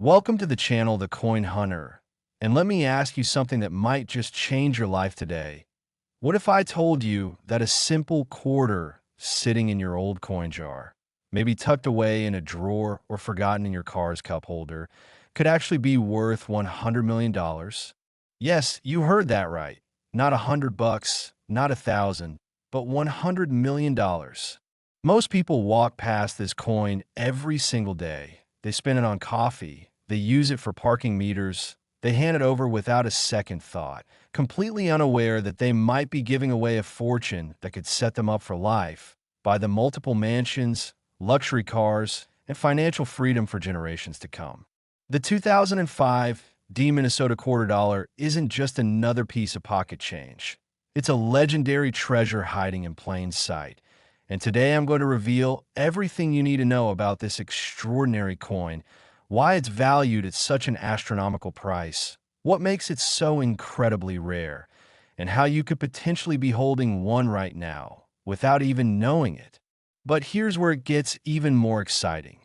Welcome to the channel, The Coin Hunter. And let me ask you something that might just change your life today. What if I told you that a simple quarter sitting in your old coin jar, maybe tucked away in a drawer or forgotten in your car's cup holder, could actually be worth $100 million? Yes, you heard that right. Not $100, not 1,000, but $100 million. Most people walk past this coin every single day. They spend it on coffee. They use it for parking meters. They hand it over without a second thought, completely unaware that they might be giving away a fortune that could set them up for life, buy them multiple mansions, luxury cars, and financial freedom for generations to come. The 2005 Minnesota quarter dollar isn't just another piece of pocket change. It's a legendary treasure hiding in plain sight. And today I'm going to reveal everything you need to know about this extraordinary coin, why it's valued at such an astronomical price, what makes it so incredibly rare, and how you could potentially be holding one right now without even knowing it. But here's where it gets even more exciting.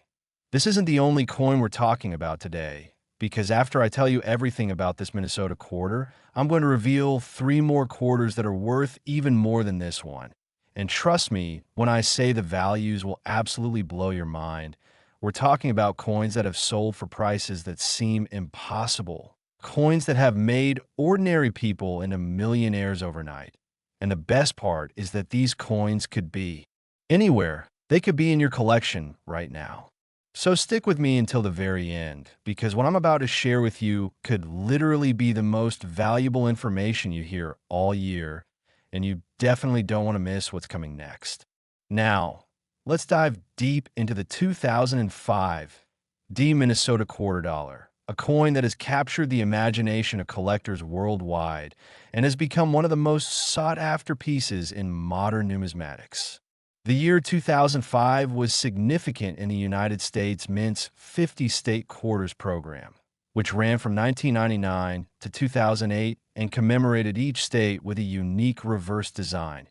This isn't the only coin we're talking about today, because after I tell you everything about this Minnesota quarter, I'm going to reveal 3 more quarters that are worth even more than this one. And trust me when I say the values will absolutely blow your mind. We're talking about coins that have sold for prices that seem impossible. Coins that have made ordinary people into millionaires overnight. And the best part is that these coins could be anywhere. They could be in your collection right now. So stick with me until the very end, because what I'm about to share with you could literally be the most valuable information you hear all year, and you definitely don't want to miss what's coming next. Now, let's dive deep into the 2005 Minnesota quarter dollar, a coin that has captured the imagination of collectors worldwide and has become one of the most sought-after pieces in modern numismatics. The year 2005 was significant in the United States Mint's 50-state quarters program, which ran from 1999 to 2008 and commemorated each state with a unique reverse design.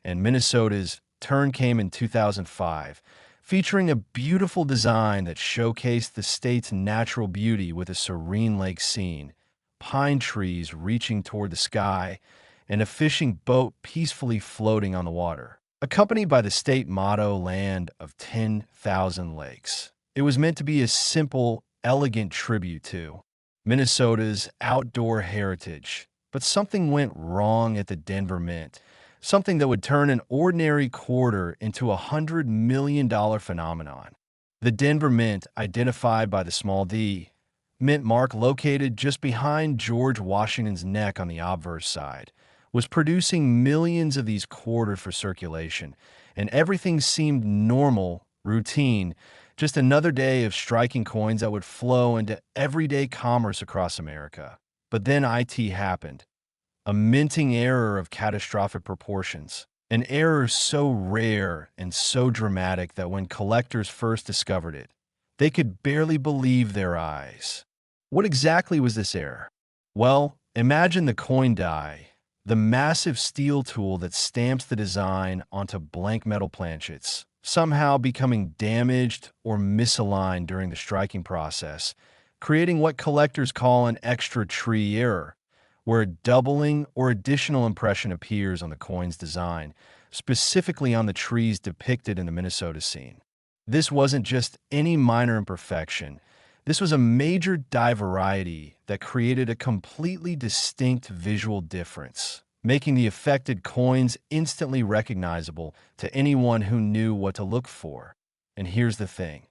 And Minnesota's turn came in 2005, featuring a beautiful design that showcased the state's natural beauty with a serene lake scene, pine trees reaching toward the sky, and a fishing boat peacefully floating on the water, accompanied by the state motto, Land of 10,000 Lakes. It was meant to be a simple, elegant tribute to Minnesota's outdoor heritage. But something went wrong at the Denver Mint, something that would turn an ordinary quarter into a $100 million phenomenon. The Denver Mint, identified by the small d, mint mark located just behind George Washington's neck on the obverse side, was producing millions of these quarters for circulation, and everything seemed normal, routine, just another day of striking coins that would flow into everyday commerce across America. But then IT happened. A minting error of catastrophic proportions. An error so rare and so dramatic that when collectors first discovered it, they could barely believe their eyes. What exactly was this error? Well, imagine the coin die, the massive steel tool that stamps the design onto blank metal planchets, somehow becoming damaged or misaligned during the striking process, creating what collectors call an extra tree error, where a doubling or additional impression appears on the coin's design, specifically on the trees depicted in the Minnesota scene. This wasn't just any minor imperfection. This was a major die variety that created a completely distinct visual difference, making the affected coins instantly recognizable to anyone who knew what to look for. And here's the thing.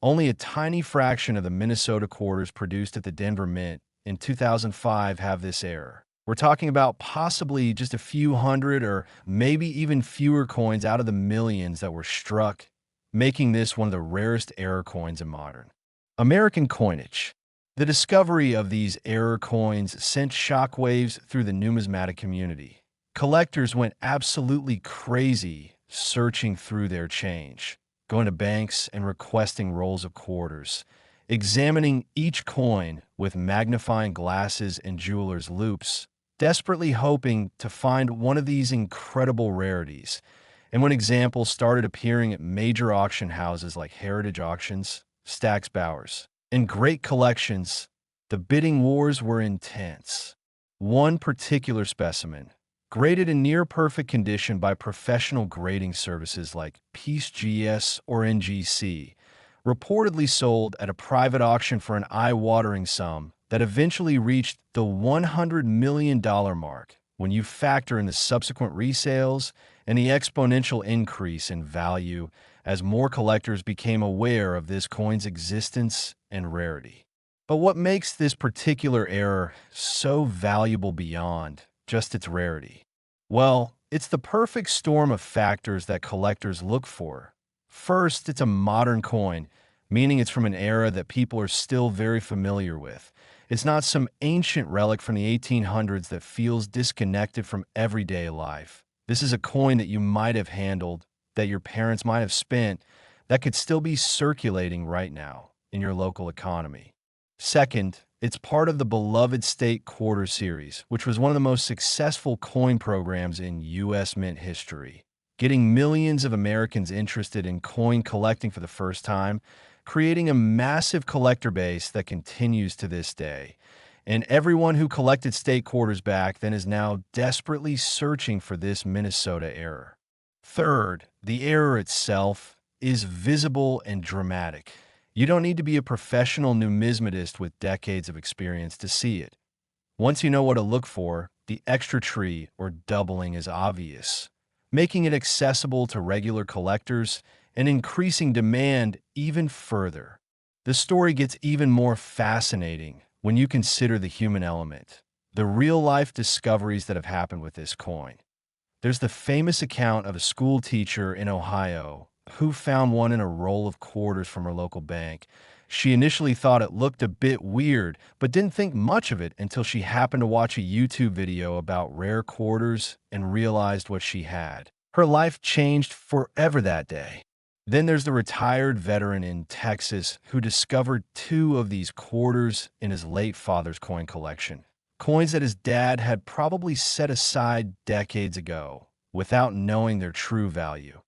Only a tiny fraction of the Minnesota quarters produced at the Denver Mint in 2005 have this error. We're talking about possibly just a few hundred or maybe even fewer coins out of the millions that were struck, making this one of the rarest error coins in modern American coinage. The discovery of these error coins sent shockwaves through the numismatic community. Collectors went absolutely crazy searching through their change, going to banks and requesting rolls of quarters, examining each coin with magnifying glasses and jewelers' loupes, desperately hoping to find one of these incredible rarities. And when examples started appearing at major auction houses like Heritage Auctions, Stack's Bowers, In great collections, the bidding wars were intense. One particular specimen, graded in near-perfect condition by professional grading services like PeaceGS or NGC, reportedly sold at a private auction for an eye-watering sum that eventually reached the $100 million mark when you factor in the subsequent resales and the exponential increase in value as more collectors became aware of this coin's existence and rarity. But what makes this particular error so valuable beyond just its rarity? Well, it's the perfect storm of factors that collectors look for. First, it's a modern coin, meaning it's from an era that people are still very familiar with. It's not some ancient relic from the 1800s that feels disconnected from everyday life. This is a coin that you might have handled, that your parents might have spent, that could still be circulating right now in your local economy. Second, it's part of the beloved State Quarter series, which was one of the most successful coin programs in U.S. mint history, getting millions of Americans interested in coin collecting for the first time, creating a massive collector base that continues to this day. And everyone who collected State Quarters back then is now desperately searching for this Minnesota error. Third, the error itself is visible and dramatic. You don't need to be a professional numismatist with decades of experience to see it. Once you know what to look for, the extra tree or doubling is obvious, making it accessible to regular collectors and increasing demand even further. The story gets even more fascinating when you consider the human element, the real-life discoveries that have happened with this coin. There's the famous account of a school teacher in Ohio who found one in a roll of quarters from her local bank. She initially thought it looked a bit weird, but didn't think much of it until she happened to watch a YouTube video about rare quarters and realized what she had. Her life changed forever that day. Then there's the retired veteran in Texas who discovered 2 of these quarters in his late father's coin collection. Coins that his dad had probably set aside decades ago without knowing their true value.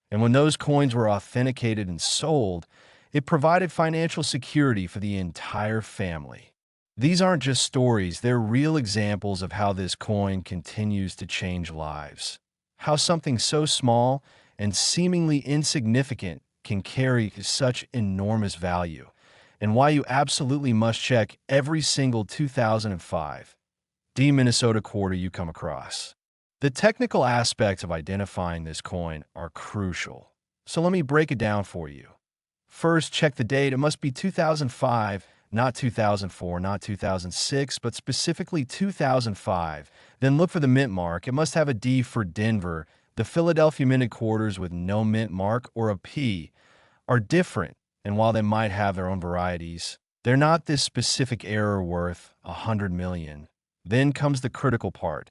And when those coins were authenticated and sold, it provided financial security for the entire family. These aren't just stories, they're real examples of how this coin continues to change lives. How something so small and seemingly insignificant can carry such enormous value, and why you absolutely must check every single 2005 Minnesota quarter you come across. The technical aspects of identifying this coin are crucial, so let me break it down for you. First, check the date. It must be 2005, not 2004, not 2006, but specifically 2005. Then look for the mint mark. It must have a D for Denver. The Philadelphia minted quarters with no mint mark or a P are different, and while they might have their own varieties, they're not this specific error worth $100 million. Then comes the critical part,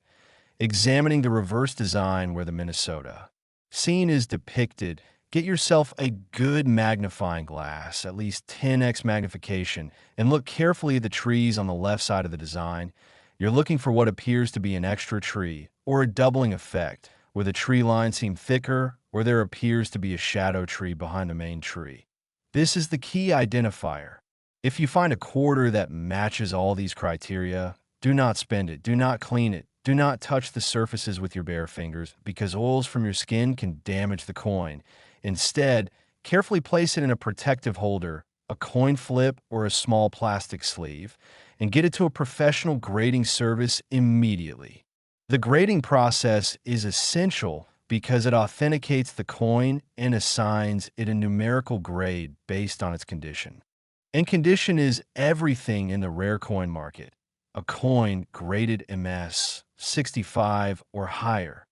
examining the reverse design where the Minnesota scene is depicted. Get yourself a good magnifying glass, at least 10x magnification, and look carefully at the trees on the left side of the design. You're looking for what appears to be an extra tree or a doubling effect, where the tree lines seem thicker or there appears to be a shadow tree behind the main tree. This is the key identifier. If you find a quarter that matches all these criteria, do not spend it, do not clean it, do not touch the surfaces with your bare fingers because oils from your skin can damage the coin. Instead, carefully place it in a protective holder, a coin flip, or a small plastic sleeve, and get it to a professional grading service immediately. The grading process is essential because it authenticates the coin and assigns it a numerical grade based on its condition. And condition is everything in the rare coin market. A coin graded MS 65 or higher,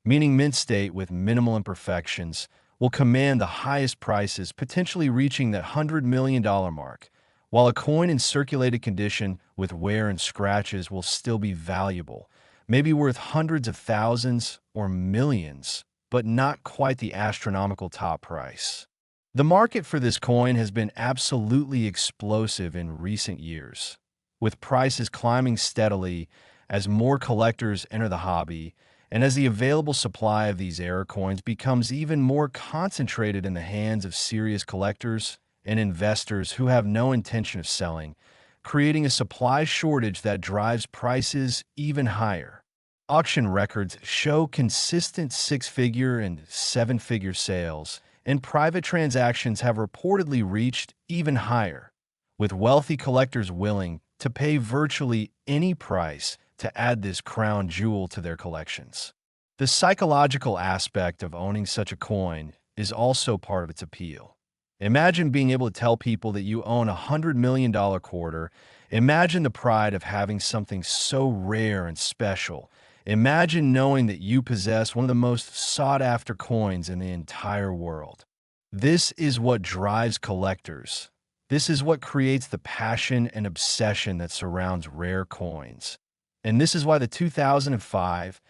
meaning mint state with minimal imperfections, will command the highest prices, potentially reaching that $100 million mark, while a coin in circulated condition with wear and scratches will still be valuable, maybe worth hundreds of thousands or millions, but not quite the astronomical top price. The market for this coin has been absolutely explosive in recent years, with prices climbing steadily as more collectors enter the hobby and as the available supply of these error coins becomes even more concentrated in the hands of serious collectors. and investors who have no intention of selling, creating a supply shortage that drives prices even higher. Auction records show consistent six-figure and seven-figure sales, and private transactions have reportedly reached even higher, with wealthy collectors willing to pay virtually any price to add this crown jewel to their collections. The psychological aspect of owning such a coin is also part of its appeal. Imagine being able to tell people that you own a $100 million quarter. Imagine the pride of having something so rare and special. Imagine knowing that you possess one of the most sought-after coins in the entire world. This is what drives collectors. This is what creates the passion and obsession that surrounds rare coins. And this is why the 2005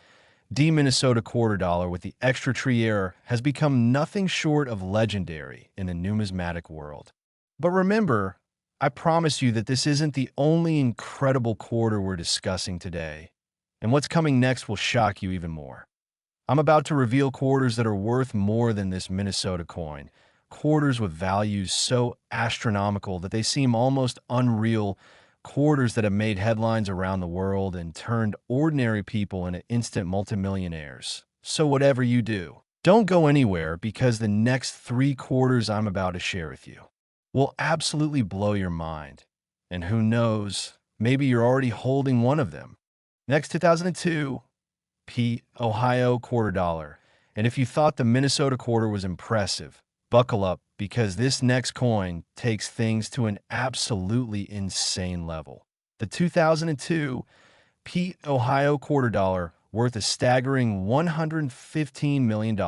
Minnesota quarter dollar with the extra tree error has become nothing short of legendary in the numismatic world. But remember, I promise you that this isn't the only incredible quarter we're discussing today. And what's coming next will shock you even more. I'm about to reveal quarters that are worth more than this Minnesota coin, quarters with values so astronomical that they seem almost unreal, quarters that have made headlines around the world and turned ordinary people into instant multimillionaires. So whatever you do, don't go anywhere because the next three quarters I'm about to share with you will absolutely blow your mind. And who knows, maybe you're already holding one of them. Next, 2002 Ohio quarter dollar. And if you thought the Minnesota quarter was impressive, buckle up because this next coin takes things to an absolutely insane level. The 2002 Ohio quarter dollar worth a staggering $115 million.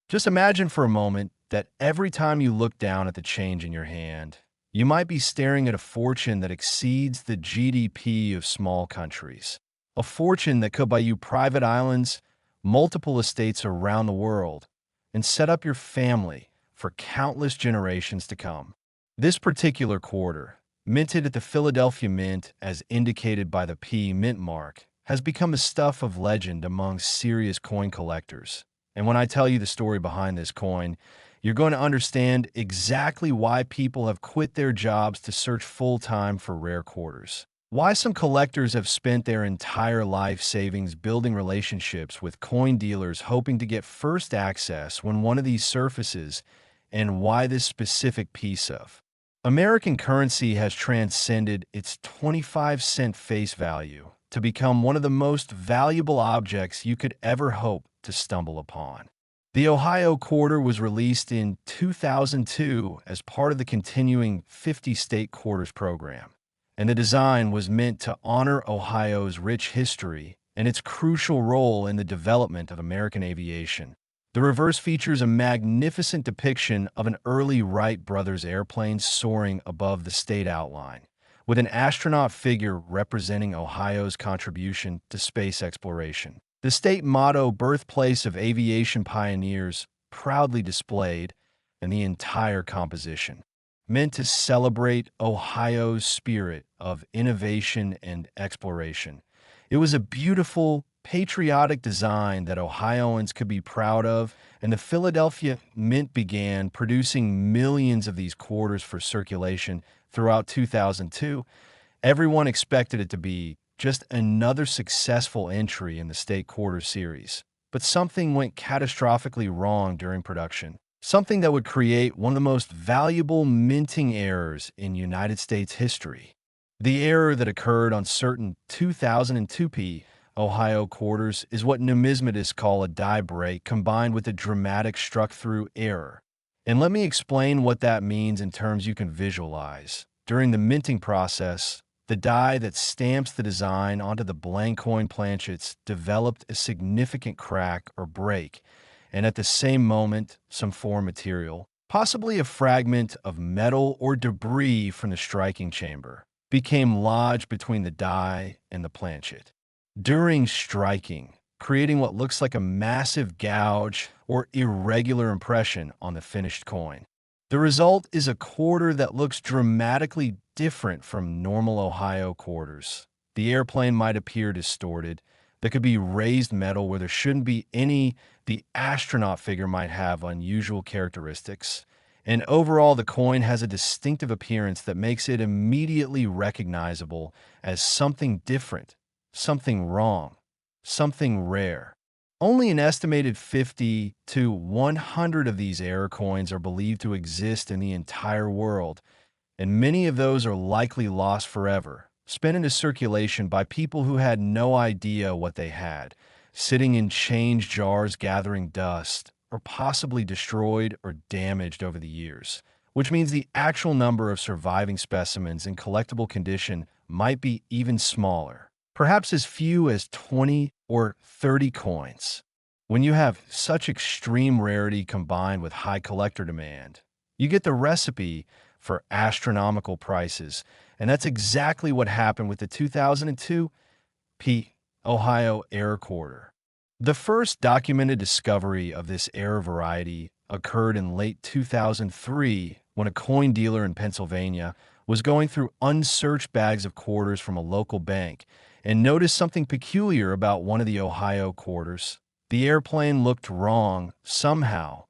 Just imagine for a moment that every time you look down at the change in your hand, you might be staring at a fortune that exceeds the GDP of small countries. A fortune that could buy you private islands, multiple estates around the world, and set up your family for countless generations to come. This particular quarter, minted at the Philadelphia Mint as indicated by the P mint mark, has become the stuff of legend among serious coin collectors. And when I tell you the story behind this coin, you're going to understand exactly why people have quit their jobs to search full-time for rare quarters. Why some collectors have spent their entire life savings building relationships with coin dealers hoping to get first access when one of these surfaces, and why this specific piece of American currency has transcended its 25-cent face value to become one of the most valuable objects you could ever hope to stumble upon. The Ohio quarter was released in 2002 as part of the continuing 50-state quarters program, and the design was meant to honor Ohio's rich history and its crucial role in the development of American aviation. The reverse features a magnificent depiction of an early Wright brothers airplane soaring above the state outline, with an astronaut figure representing Ohio's contribution to space exploration. The state motto, "Birthplace of Aviation Pioneers," proudly displayed in the entire composition, meant to celebrate Ohio's spirit of innovation and exploration. It was a beautiful, patriotic design that Ohioans could be proud of, and the Philadelphia Mint began producing millions of these quarters for circulation throughout 2002. Everyone expected it to be just another successful entry in the state quarter series. But something went catastrophically wrong during production. Something that would create one of the most valuable minting errors in United States history. The error that occurred on certain 2002 Ohio quarters is what numismatists call a die break combined with a dramatic struck-through error. And let me explain what that means in terms you can visualize. During the minting process, the die that stamps the design onto the blank coin planchets developed a significant crack or break, and at the same moment, some foreign material, possibly a fragment of metal or debris from the striking chamber, became lodged between the die and the planchet. During striking, creating what looks like a massive gouge or irregular impression on the finished coin. The result is a quarter that looks dramatically different from normal Ohio quarters. The airplane might appear distorted. There could be raised metal where there shouldn't be any. The astronaut figure might have unusual characteristics. And overall, the coin has a distinctive appearance that makes it immediately recognizable as something different, something wrong, something rare. Only an estimated 50 to 100 of these error coins are believed to exist in the entire world, and many of those are likely lost forever, spent into circulation by people who had no idea what they had, sitting in change jars gathering dust, or possibly destroyed or damaged over the years, which means the actual number of surviving specimens in collectible condition might be even smaller, perhaps as few as 20 or 30 coins. When you have such extreme rarity combined with high collector demand, you get the recipe for astronomical prices, and that's exactly what happened with the 2002 Ohio Error Quarter. The first documented discovery of this error variety occurred in late 2003 when a coin dealer in Pennsylvania was going through unsearched bags of quarters from a local bank and noticed something peculiar about one of the Ohio quarters. The airplane looked wrong somehow,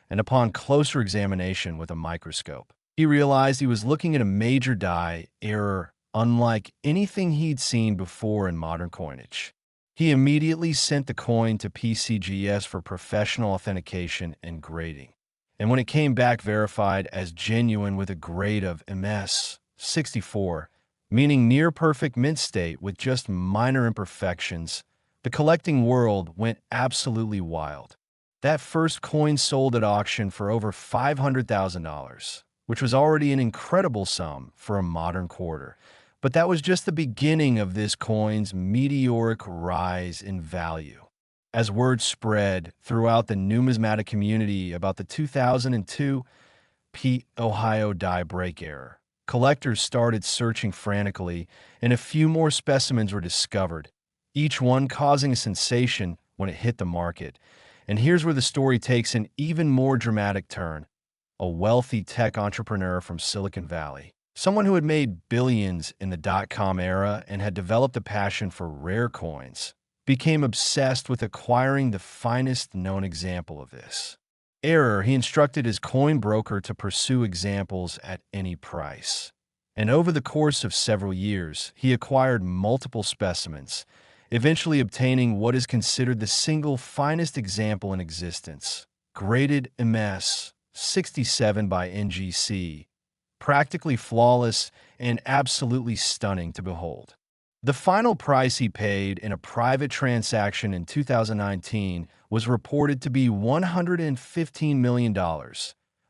and upon closer examination with a microscope, he realized he was looking at a major die error unlike anything he'd seen before in modern coinage. He immediately sent the coin to PCGS for professional authentication and grading. And when it came back verified as genuine with a grade of MS 64, meaning near perfect mint state with just minor imperfections, the collecting world went absolutely wild. That first coin sold at auction for over $500,000, which was already an incredible sum for a modern quarter. But that was just the beginning of this coin's meteoric rise in value. As word spread throughout the numismatic community about the 2002 Ohio die break error, collectors started searching frantically, and a few more specimens were discovered, each one causing a sensation when it hit the market. And here's where the story takes an even more dramatic turn. A wealthy tech entrepreneur from Silicon Valley, someone who had made billions in the dot-com era and had developed a passion for rare coins, became obsessed with acquiring the finest known example of this error. He instructed his coin broker to pursue examples at any price. And over the course of several years, he acquired multiple specimens, eventually obtaining what is considered the single finest example in existence, graded MS 67 by NGC, practically flawless and absolutely stunning to behold. The final price he paid in a private transaction in 2019 was reported to be $115 million,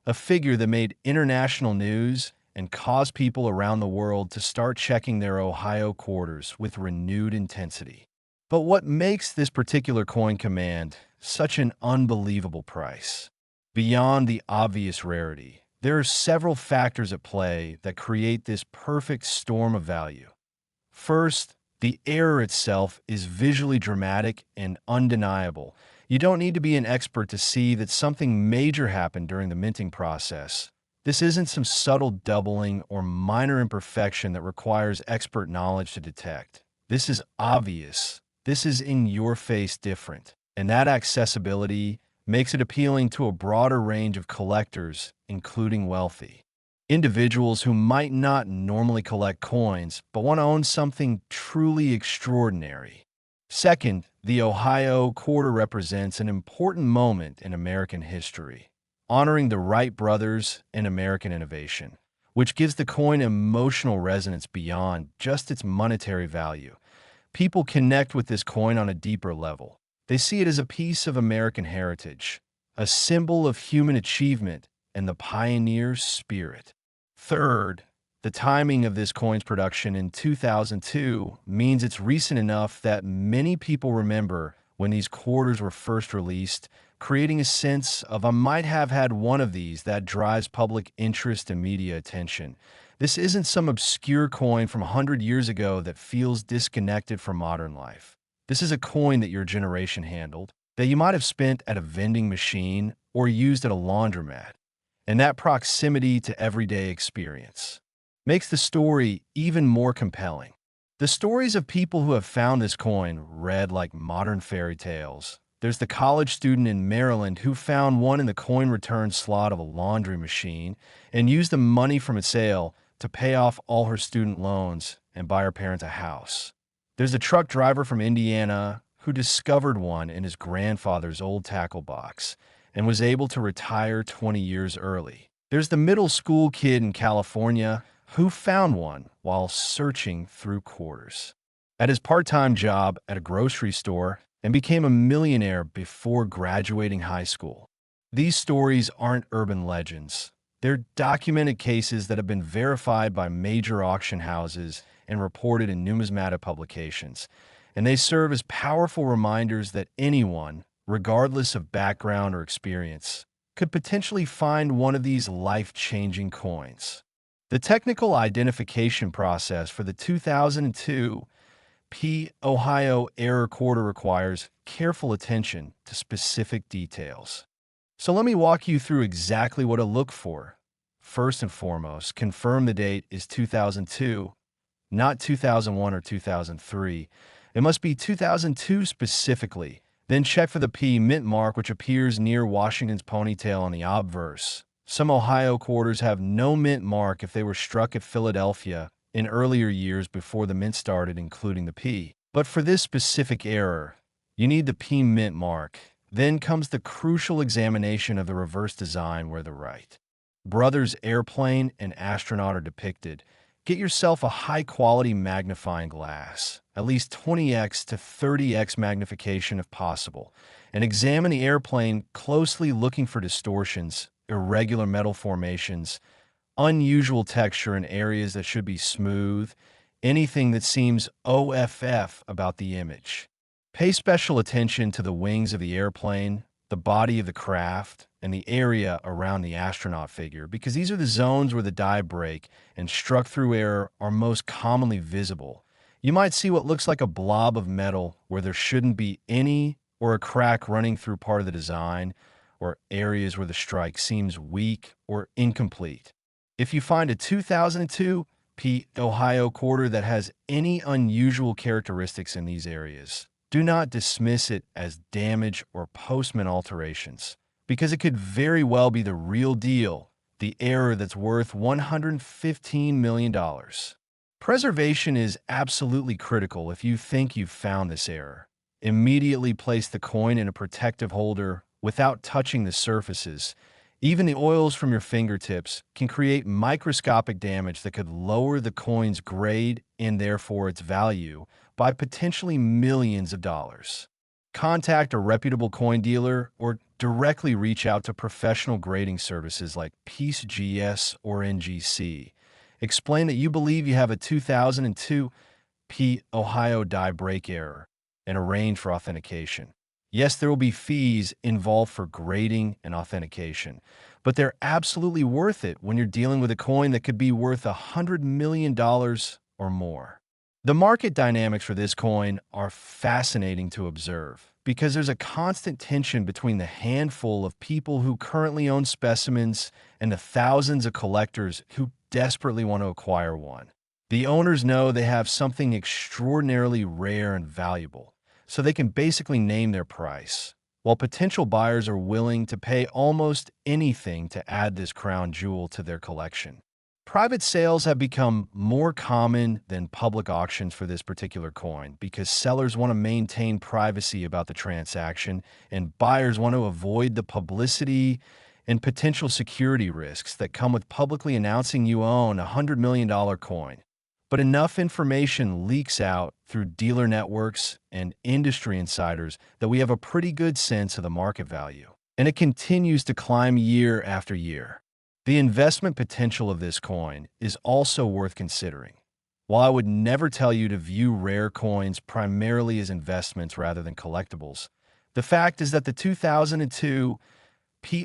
a figure that made international news and caused people around the world to start checking their Ohio quarters with renewed intensity. But what makes this particular coin command such an unbelievable price? Beyond the obvious rarity, there are several factors at play that create this perfect storm of value. First, the error itself is visually dramatic and undeniable. You don't need to be an expert to see that something major happened during the minting process. This isn't some subtle doubling or minor imperfection that requires expert knowledge to detect. This is obvious. This is in your face different. And that accessibility makes it appealing to a broader range of collectors, including wealthy individuals who might not normally collect coins but want to own something truly extraordinary. Second, the Ohio Quarter represents an important moment in American history, honoring the Wright brothers and American innovation, which gives the coin emotional resonance beyond just its monetary value. People connect with this coin on a deeper level. They see it as a piece of American heritage, a symbol of human achievement and the pioneer's spirit. Third, the timing of this coin's production in 2002 means it's recent enough that many people remember when these quarters were first released, creating a sense of "I might have had one of these" that drives public interest and media attention. This isn't some obscure coin from 100 years ago that feels disconnected from modern life. This is a coin that your generation handled, that you might have spent at a vending machine or used at a laundromat. And that proximity to everyday experience makes the story even more compelling. The stories of people who have found this coin read like modern fairy tales, There's the college student in Maryland who found one in the coin return slot of a laundry machine and used the money from its sale to pay off all her student loans and buy her parents a house. There's a truck driver from Indiana who discovered one in his grandfather's old tackle box and was able to retire 20 years early. There's the middle school kid in California who found one while searching through quarters at his part-time job at a grocery store and became a millionaire before graduating high school. These stories aren't urban legends. They're documented cases that have been verified by major auction houses and reported in numismatic publications, and they serve as powerful reminders that anyone, regardless of background or experience, could potentially find one of these life-changing coins. The technical identification process for the 2002 Ohio Error Quarter requires careful attention to specific details. So let me walk you through exactly what to look for. First and foremost, confirm the date is 2002, not 2001 or 2003. It must be 2002 specifically. Then check for the P mint mark, which appears near Washington's ponytail on the obverse. Some Ohio quarters have no mint mark if they were struck at Philadelphia in earlier years before the mint started, including the P. But for this specific error, you need the P mint mark. Then comes the crucial examination of the reverse design where the right brothers airplane and astronaut are depicted. Get yourself a high-quality magnifying glass, at least 20x to 30x magnification if possible, and examine the airplane closely, looking for distortions, irregular metal formations, unusual texture in areas that should be smooth, anything that seems OFF about the image. Pay special attention to the wings of the airplane, the body of the craft, and the area around the astronaut figure, because these are the zones where the die break and struck through error are most commonly visible. You might see what looks like a blob of metal where there shouldn't be any, or a crack running through part of the design, or areas where the strike seems weak or incomplete. If you find a 2002 Ohio quarter that has any unusual characteristics in these areas, do not dismiss it as damage or postman alterations, because it could very well be the real deal, the error that's worth $115 million. Preservation is absolutely critical if you think you've found this error. Immediately place the coin in a protective holder without touching the surfaces. Even the oils from your fingertips can create microscopic damage that could lower the coin's grade and therefore its value by potentially millions of dollars. Contact a reputable coin dealer or directly reach out to professional grading services like PeaceGS or NGC. Explain that you believe you have a 2002 Ohio die break error and arrange for authentication. Yes, there will be fees involved for grading and authentication, but they're absolutely worth it when you're dealing with a coin that could be worth $100 million or more. The market dynamics for this coin are fascinating to observe because there's a constant tension between the handful of people who currently own specimens and the thousands of collectors who desperately want to acquire one. The owners know they have something extraordinarily rare and valuable, so they can basically name their price, while potential buyers are willing to pay almost anything to add this crown jewel to their collection. Private sales have become more common than public auctions for this particular coin because sellers want to maintain privacy about the transaction and buyers want to avoid the publicity and potential security risks that come with publicly announcing you own a $100 million coin. But enough information leaks out through dealer networks and industry insiders that we have a pretty good sense of the market value. And it continues to climb year after year. The investment potential of this coin is also worth considering. While I would never tell you to view rare coins primarily as investments rather than collectibles, the fact is that the 2002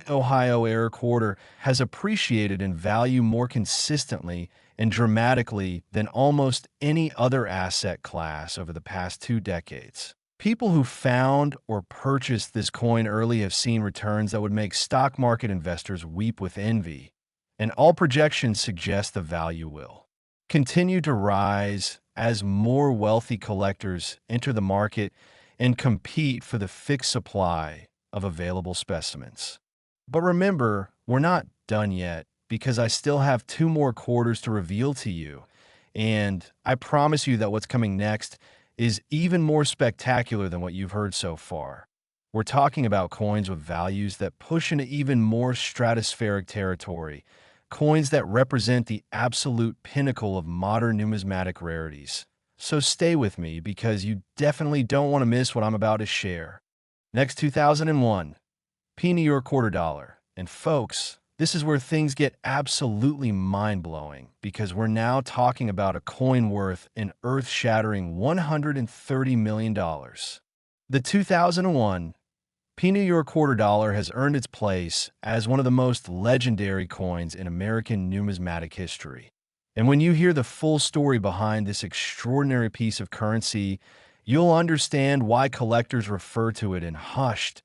Ohio Error Quarter has appreciated in value more consistently and dramatically than almost any other asset class over the past 2 decades. People who found or purchased this coin early have seen returns that would make stock market investors weep with envy, and all projections suggest the value will continue to rise as more wealthy collectors enter the market and compete for the fixed supply of available specimens. But remember, we're not done yet because I still have two more quarters to reveal to you. And I promise you that what's coming next is even more spectacular than what you've heard so far. We're talking about coins with values that push into even more stratospheric territory, coins that represent the absolute pinnacle of modern numismatic rarities. So stay with me because you definitely don't want to miss what I'm about to share. Next, 2001, P New York quarter dollar. And folks, this is where things get absolutely mind-blowing because we're now talking about a coin worth an earth-shattering $130 million. The 2001 P New York quarter dollar has earned its place as one of the most legendary coins in American numismatic history. And when you hear the full story behind this extraordinary piece of currency, you'll understand why collectors refer to it in hushed,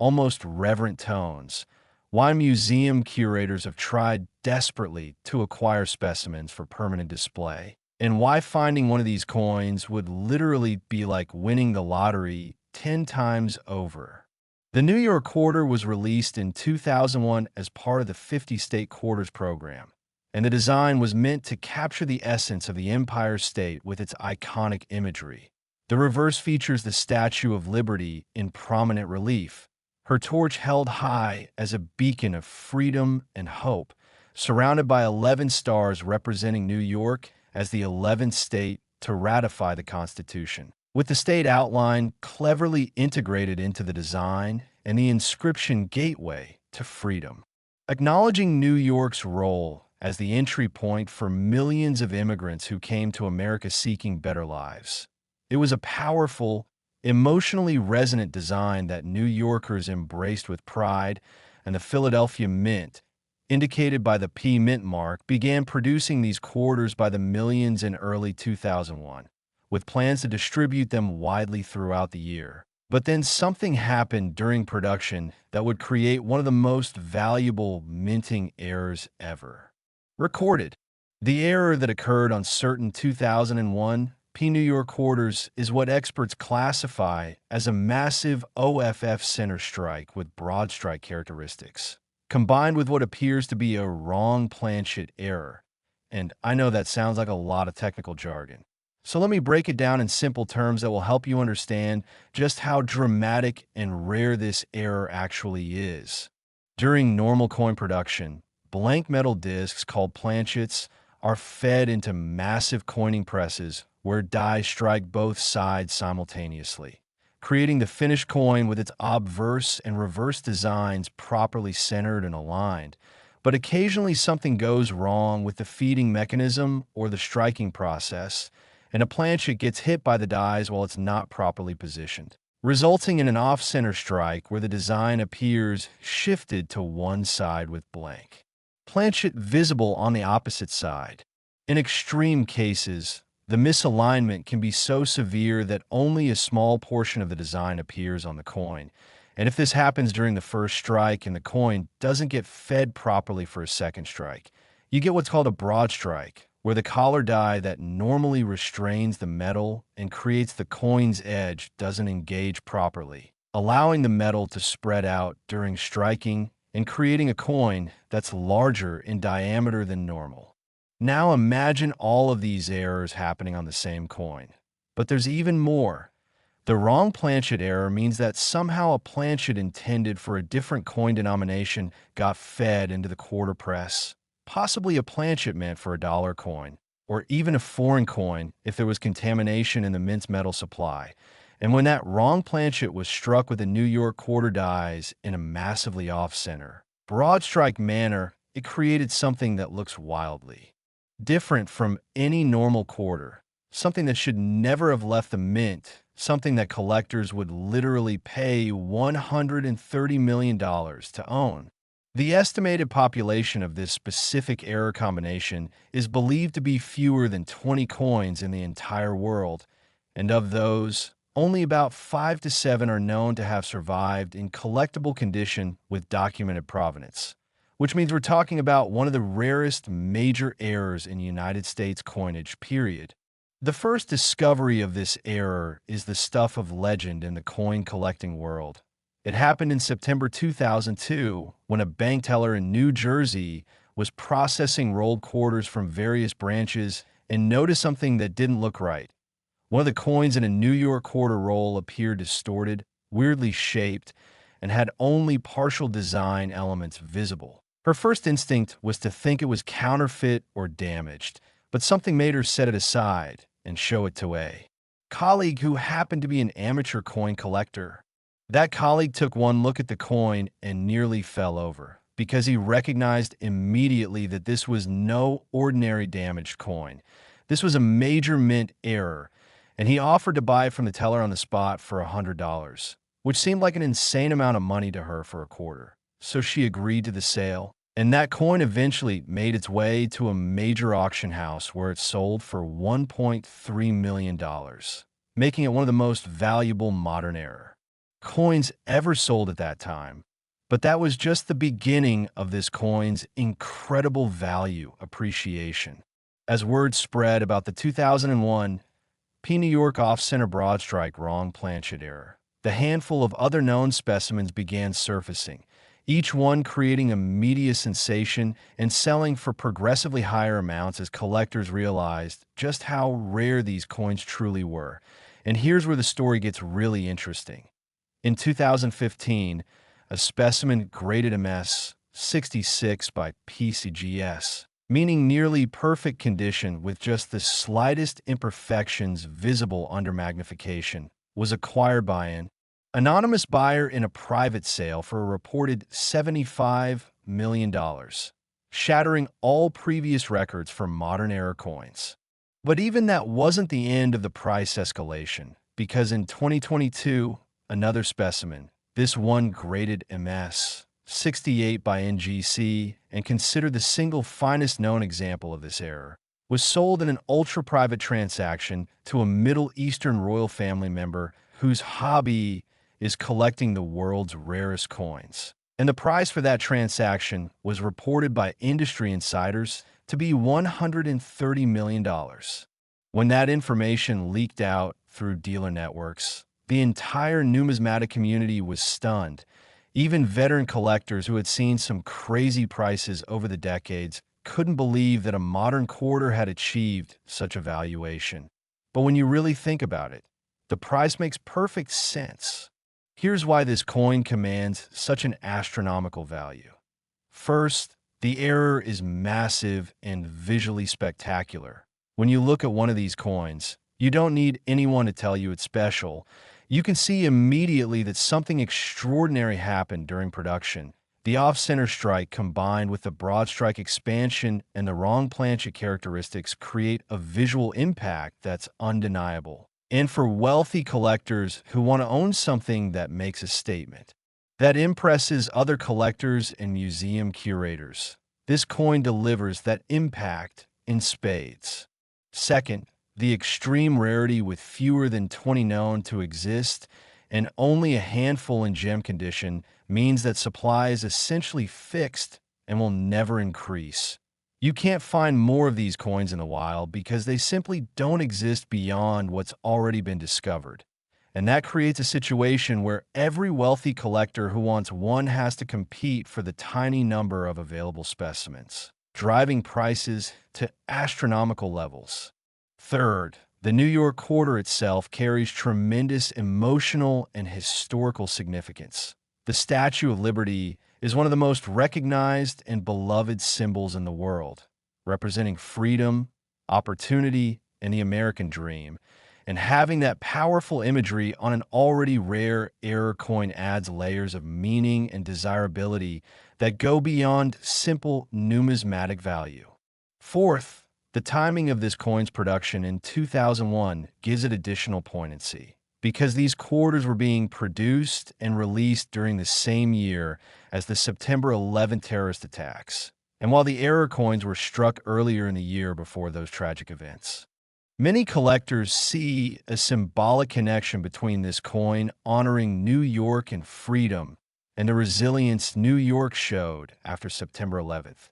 almost reverent tones, why museum curators have tried desperately to acquire specimens for permanent display, and why finding one of these coins would literally be like winning the lottery 10 times over. The New York Quarter was released in 2001 as part of the 50-state quarters program, and the design was meant to capture the essence of the Empire State with its iconic imagery. The reverse features the Statue of Liberty in prominent relief, her torch held high as a beacon of freedom and hope, surrounded by 11 stars representing New York as the 11th state to ratify the Constitution. With the state outline cleverly integrated into the design and the inscription Gateway to Freedom, acknowledging New York's role as the entry point for millions of immigrants who came to America seeking better lives. It was a powerful, emotionally resonant design that New Yorkers embraced with pride, and the Philadelphia Mint, indicated by the P Mint mark, began producing these quarters by the millions in early 2001, with plans to distribute them widely throughout the year. But then something happened during production that would create one of the most valuable minting errors ever recorded. The error that occurred on certain 2001 P New York quarters is what experts classify as a massive OFF center strike with broad strike characteristics, combined with what appears to be a wrong planchet error. And I know that sounds like a lot of technical jargon. So let me break it down in simple terms that will help you understand just how dramatic and rare this error actually is. During normal coin production, blank metal discs called planchets are fed into massive coining presses where die strike both sides simultaneously, creating the finished coin with its obverse and reverse designs properly centered and aligned. But occasionally something goes wrong with the feeding mechanism or the striking process, and a planchet gets hit by the dies while it's not properly positioned, resulting in an off-center strike where the design appears shifted to one side with blank planchet visible on the opposite side. In extreme cases, the misalignment can be so severe that only a small portion of the design appears on the coin. And if this happens during the first strike and the coin doesn't get fed properly for a second strike, you get what's called a broad strike, where the collar die that normally restrains the metal and creates the coin's edge doesn't engage properly, allowing the metal to spread out during striking and creating a coin that's larger in diameter than normal. Now imagine all of these errors happening on the same coin. But there's even more. The wrong planchet error means that somehow a planchet intended for a different coin denomination got fed into the quarter press, possibly a planchet meant for a dollar coin, or even a foreign coin if there was contamination in the mint's metal supply. And when that wrong planchet was struck with the New York quarter dies in a massively off-center, broad strike manner, it created something that looks wildly different from any normal quarter, something that should never have left the mint, something that collectors would literally pay $130 million to own. The estimated population of this specific error combination is believed to be fewer than 20 coins in the entire world, and of those, only about 5 to 7 are known to have survived in collectible condition with documented provenance, which means we're talking about one of the rarest major errors in United States coinage, period. The first discovery of this error is the stuff of legend in the coin collecting world. It happened in September 2002 when a bank teller in New Jersey was processing rolled quarters from various branches and noticed something that didn't look right. One of the coins in a New York quarter roll appeared distorted, weirdly shaped, and had only partial design elements visible. Her first instinct was to think it was counterfeit or damaged, but something made her set it aside and show it to a colleague who happened to be an amateur coin collector. That colleague took one look at the coin and nearly fell over because he recognized immediately that this was no ordinary damaged coin. This was a major mint error, and he offered to buy it from the teller on the spot for $100, which seemed like an insane amount of money to her for a quarter. So she agreed to the sale, and that coin eventually made its way to a major auction house where it sold for $1.3 million, making it one of the most valuable modern era coins ever sold at that time. But that was just the beginning of this coin's incredible value appreciation. As word spread about the 2001 New York off-center broad strike wrong planchet error, the handful of other known specimens began surfacing, each one creating a media sensation and selling for progressively higher amounts as collectors realized just how rare these coins truly were. And here's where the story gets really interesting. In 2015, a specimen graded MS 66 by PCGS, meaning nearly perfect condition with just the slightest imperfections visible under magnification, was acquired by an anonymous buyer in a private sale for a reported $75 million, shattering all previous records for modern era coins. But even that wasn't the end of the price escalation, because in 2022, another specimen, this one graded MS 68 by NGC and considered the single finest known example of this error, was sold in an ultra-private transaction to a Middle Eastern royal family member whose hobby is collecting the world's rarest coins. And the price for that transaction was reported by industry insiders to be $130 million. When that information leaked out through dealer networks, the entire numismatic community was stunned. Even veteran collectors who had seen some crazy prices over the decades couldn't believe that a modern quarter had achieved such a valuation. But when you really think about it, the price makes perfect sense. Here's why this coin commands such an astronomical value. First, the error is massive and visually spectacular. When you look at one of these coins, you don't need anyone to tell you it's special. You can see immediately that something extraordinary happened during production. The off-center strike combined with the broad strike expansion and the wrong planchet characteristics create a visual impact that's undeniable. And for wealthy collectors who want to own something that makes a statement, that impresses other collectors and museum curators, this coin delivers that impact in spades. Second, the extreme rarity with fewer than 20 known to exist and only a handful in gem condition means that supply is essentially fixed and will never increase. You can't find more of these coins in the wild because they simply don't exist beyond what's already been discovered. And that creates a situation where every wealthy collector who wants one has to compete for the tiny number of available specimens, driving prices to astronomical levels. Third, the New York quarter itself carries tremendous emotional and historical significance. The Statue of Liberty is one of the most recognized and beloved symbols in the world, representing freedom, opportunity, and the American dream. And having that powerful imagery on an already rare error coin adds layers of meaning and desirability that go beyond simple numismatic value. Fourth, the timing of this coin's production in 2001 gives it additional poignancy, because these quarters were being produced and released during the same year as the September 11 terrorist attacks, and while the error coins were struck earlier in the year before those tragic events. Many collectors see a symbolic connection between this coin honoring New York and freedom and the resilience New York showed after September 11th,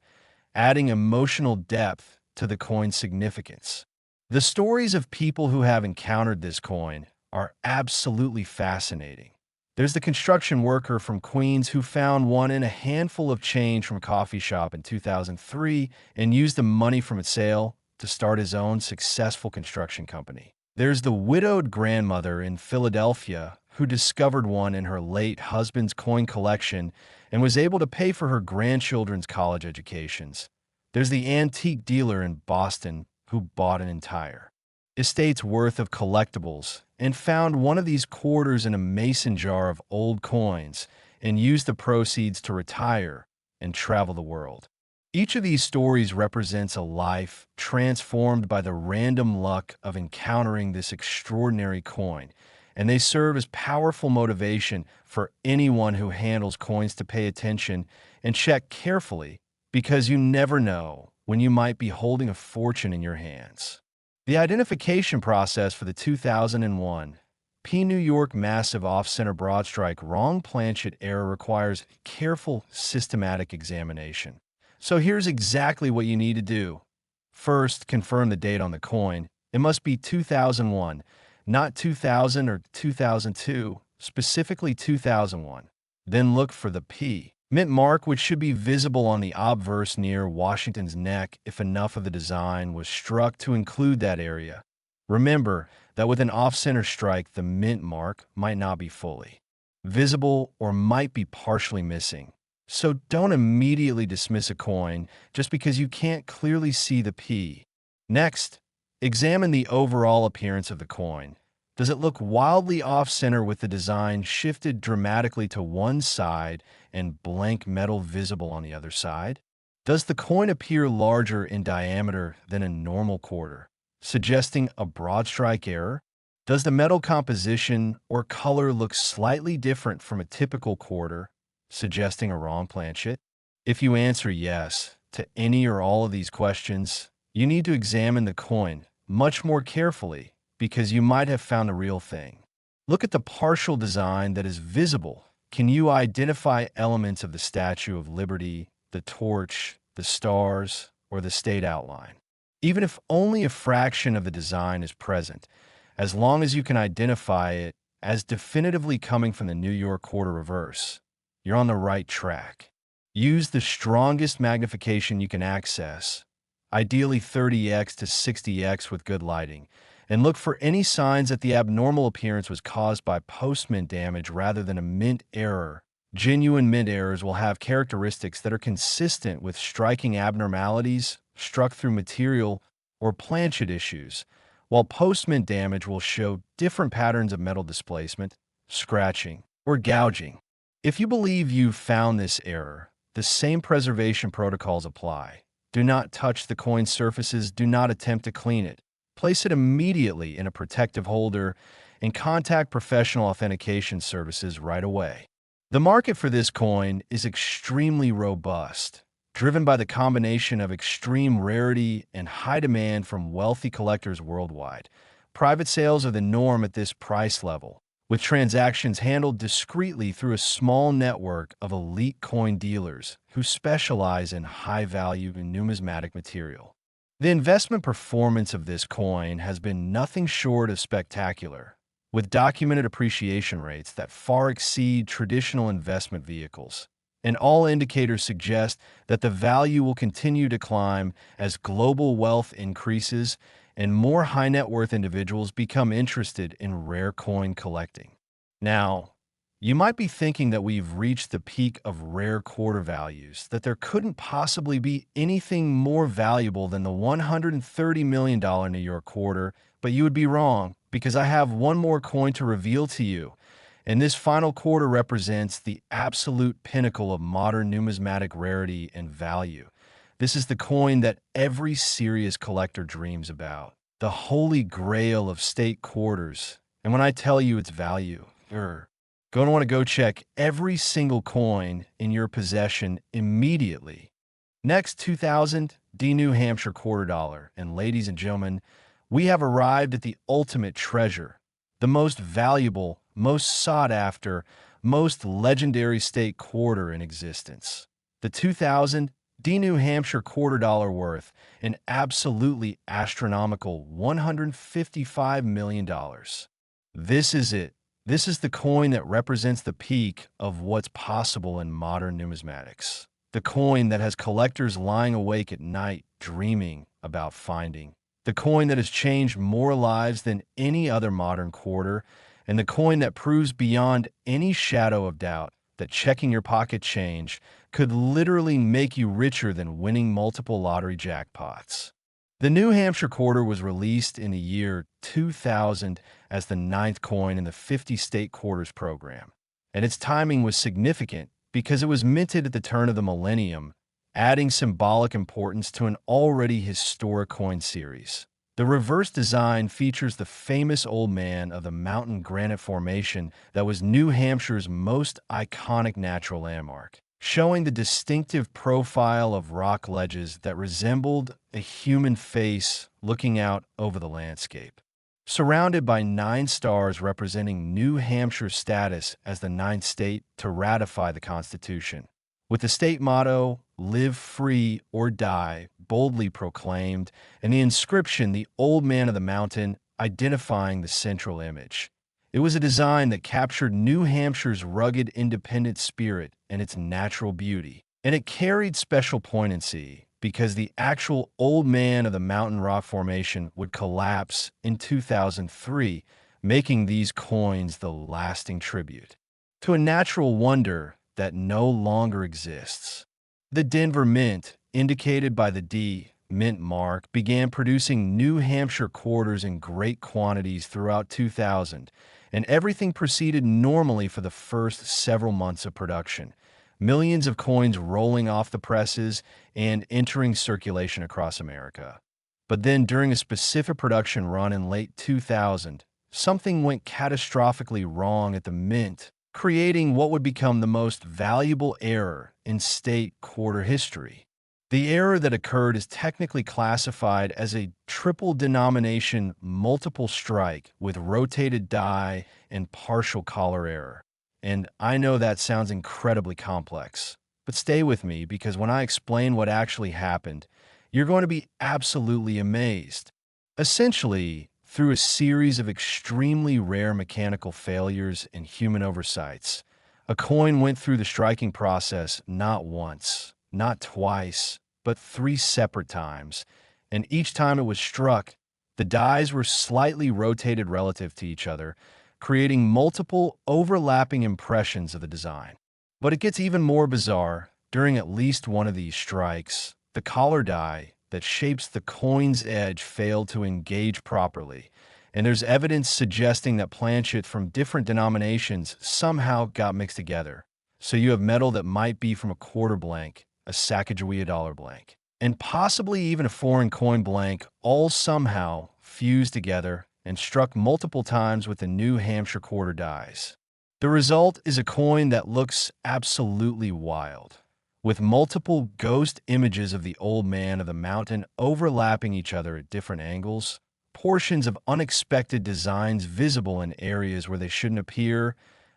adding emotional depth to the coin's significance. The stories of people who have encountered this coin are absolutely fascinating. There's the construction worker from Queens who found one in a handful of change from a coffee shop in 2003 and used the money from its sale to start his own successful construction company. There's the widowed grandmother in Philadelphia who discovered one in her late husband's coin collection and was able to pay for her grandchildren's college educations. There's the antique dealer in Boston who bought an entire estate's worth of collectibles and found one of these quarters in a mason jar of old coins and used the proceeds to retire and travel the world. Each of these stories represents a life transformed by the random luck of encountering this extraordinary coin, and they serve as powerful motivation for anyone who handles coins to pay attention and check carefully, because you never know when you might be holding a fortune in your hands. The identification process for the 2001 P New York Massive Off-Center Broad Strike Wrong Planchet error requires careful, systematic examination. So here's exactly what you need to do. First, confirm the date on the coin. It must be 2001, not 2000 or 2002, specifically 2001. Then look for the P mint mark, which should be visible on the obverse near Washington's neck if enough of the design was struck to include that area. Remember that with an off-center strike, the mint mark might not be fully visible or might be partially missing. So don't immediately dismiss a coin just because you can't clearly see the P. Next, examine the overall appearance of the coin. Does it look wildly off-center with the design shifted dramatically to one side and blank metal visible on the other side? Does the coin appear larger in diameter than a normal quarter, suggesting a broad strike error? Does the metal composition or color look slightly different from a typical quarter, suggesting a wrong planchet? If you answer yes to any or all of these questions, you need to examine the coin much more carefully, because you might have found the real thing. Look at the partial design that is visible. Can you identify elements of the Statue of Liberty, the torch, the stars, or the state outline? Even if only a fraction of the design is present, as long as you can identify it as definitively coming from the New York quarter reverse, you're on the right track. Use the strongest magnification you can access, ideally 30x to 60x with good lighting, and look for any signs that the abnormal appearance was caused by post-mint damage rather than a mint error. Genuine mint errors will have characteristics that are consistent with striking abnormalities struck through material or planchet issues, while post-mint damage will show different patterns of metal displacement, scratching, or gouging. If you believe you've found this error, the same preservation protocols apply. Do not touch the coin surfaces, do not attempt to clean it. Place it immediately in a protective holder and contact professional authentication services right away. The market for this coin is extremely robust, driven by the combination of extreme rarity and high demand from wealthy collectors worldwide. Private sales are the norm at this price level, with transactions handled discreetly through a small network of elite coin dealers who specialize in high-value numismatic material. The investment performance of this coin has been nothing short of spectacular, with documented appreciation rates that far exceed traditional investment vehicles. And all indicators suggest that the value will continue to climb as global wealth increases and more high-net-worth individuals become interested in rare coin collecting. Now, you might be thinking that we've reached the peak of rare quarter values, that there couldn't possibly be anything more valuable than the $130 million New York quarter, but you would be wrong, because I have one more coin to reveal to you, and this final quarter represents the absolute pinnacle of modern numismatic rarity and value. This is the coin that every serious collector dreams about, the holy grail of state quarters. And when I tell you its value, you're going to want to go check every single coin in your possession immediately. Next, 2000 New Hampshire Quarter dollar. And ladies and gentlemen, we have arrived at the ultimate treasure, the most valuable, most sought after, most legendary state quarter in existence. The 2000 New Hampshire quarter dollar worth an absolutely astronomical $155 million. This is it. This is the coin that represents the peak of what's possible in modern numismatics. The coin that has collectors lying awake at night dreaming about finding. The coin that has changed more lives than any other modern quarter, and the coin that proves beyond any shadow of doubt that checking your pocket change could literally make you richer than winning multiple lottery jackpots. The New Hampshire Quarter was released in the year 2000 as the ninth coin in the 50-state quarters program, and its timing was significant because it was minted at the turn of the millennium, adding symbolic importance to an already historic coin series. The reverse design features the famous old man of the mountain granite formation that was New Hampshire's most iconic natural landmark, showing the distinctive profile of rock ledges that resembled a human face looking out over the landscape. Surrounded by 9 stars representing New Hampshire's status as the ninth state to ratify the Constitution, with the state motto, "Live free or die," boldly proclaimed, and the inscription, "The Old Man of the Mountain," identifying the central image. It was a design that captured New Hampshire's rugged, independent spirit and its natural beauty, and it carried special poignancy because the actual Old Man of the Mountain rock formation would collapse in 2003, making these coins the lasting tribute to a natural wonder that no longer exists. The Denver Mint, indicated by the D Mint mark, began producing New Hampshire quarters in great quantities throughout 2000, and everything proceeded normally for the first several months of production. Millions of coins rolling off the presses and entering circulation across America. But then during a specific production run in late 2000, something went catastrophically wrong at the Mint, creating what would become the most valuable error in state quarter history. The error that occurred is technically classified as a triple denomination multiple strike with rotated die and partial collar error. And I know that sounds incredibly complex, but stay with me because when I explain what actually happened, you're going to be absolutely amazed. Essentially, through a series of extremely rare mechanical failures and human oversights, a coin went through the striking process not once, not twice, but 3 separate times, and each time it was struck, the dies were slightly rotated relative to each other, creating multiple overlapping impressions of the design. But it gets even more bizarre. During at least one of these strikes, the collar die that shapes the coin's edge failed to engage properly, and there's evidence suggesting that planchet from different denominations somehow got mixed together. So you have metal that might be from a quarter blank, a Sacagawea dollar blank, and possibly even a foreign coin blank, all somehow fused together and struck multiple times with the New Hampshire quarter dies. The result is a coin that looks absolutely wild, with multiple ghost images of the Old Man of the Mountain overlapping each other at different angles, portions of unexpected designs visible in areas where they shouldn't appear,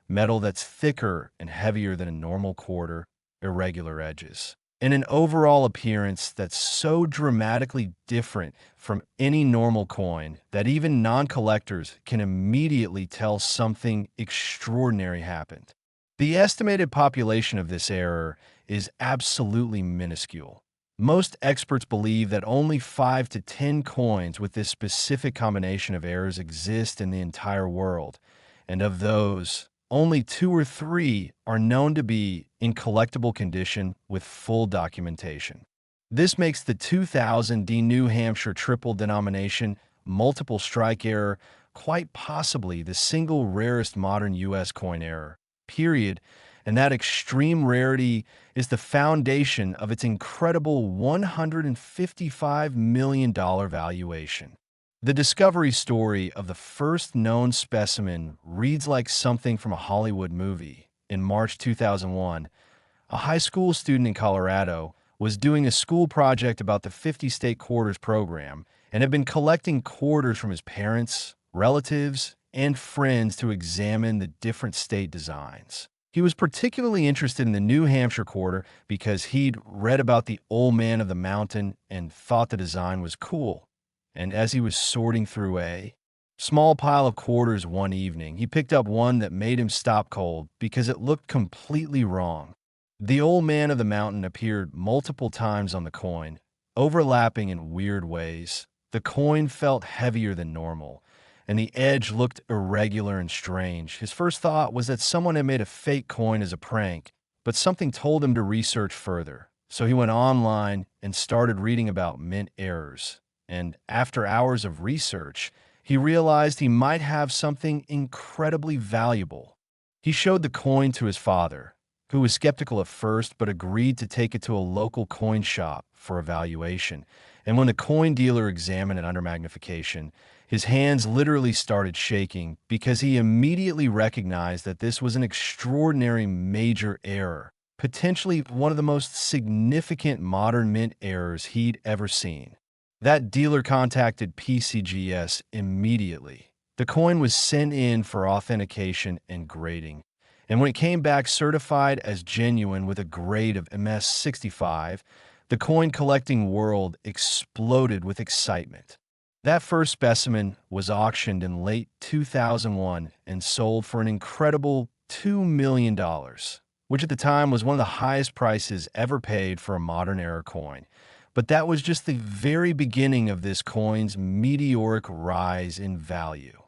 metal that's thicker and heavier than a normal quarter, irregular edges, and an overall appearance that's so dramatically different from any normal coin that even non-collectors can immediately tell something extraordinary happened. The estimated population of this error is absolutely minuscule. Most experts believe that only 5 to 10 coins with this specific combination of errors exist in the entire world, and of those, only 2 or 3 are known to be in collectible condition with full documentation. This makes the 2000 New Hampshire triple denomination multiple strike error quite possibly the single rarest modern U.S. coin error, period, and that extreme rarity is the foundation of its incredible $155 million valuation. The discovery story of the first known specimen reads like something from a Hollywood movie. In March 2001, a high school student in Colorado was doing a school project about the 50-state quarters program and had been collecting quarters from his parents, relatives, and friends to examine the different state designs. He was particularly interested in the New Hampshire Quarter because he'd read about the old man of the mountain and thought the design was cool. And as he was sorting through a small pile of quarters one evening, he picked up one that made him stop cold because it looked completely wrong. The old man of the mountain appeared multiple times on the coin, overlapping in weird ways. The coin felt heavier than normal, and the edge looked irregular and strange. His first thought was that someone had made a fake coin as a prank, but something told him to research further. So he went online and started reading about mint errors. And after hours of research, he realized he might have something incredibly valuable. He showed the coin to his father, who was skeptical at first but agreed to take it to a local coin shop for evaluation. And when the coin dealer examined it under magnification, his hands literally started shaking because he immediately recognized that this was an extraordinary major error, potentially one of the most significant modern mint errors he'd ever seen. That dealer contacted PCGS immediately. The coin was sent in for authentication and grading, and when it came back certified as genuine with a grade of MS65, the coin collecting world exploded with excitement. That first specimen was auctioned in late 2001 and sold for an incredible $2 million, which at the time was one of the highest prices ever paid for a modern era coin. But that was just the very beginning of this coin's meteoric rise in value.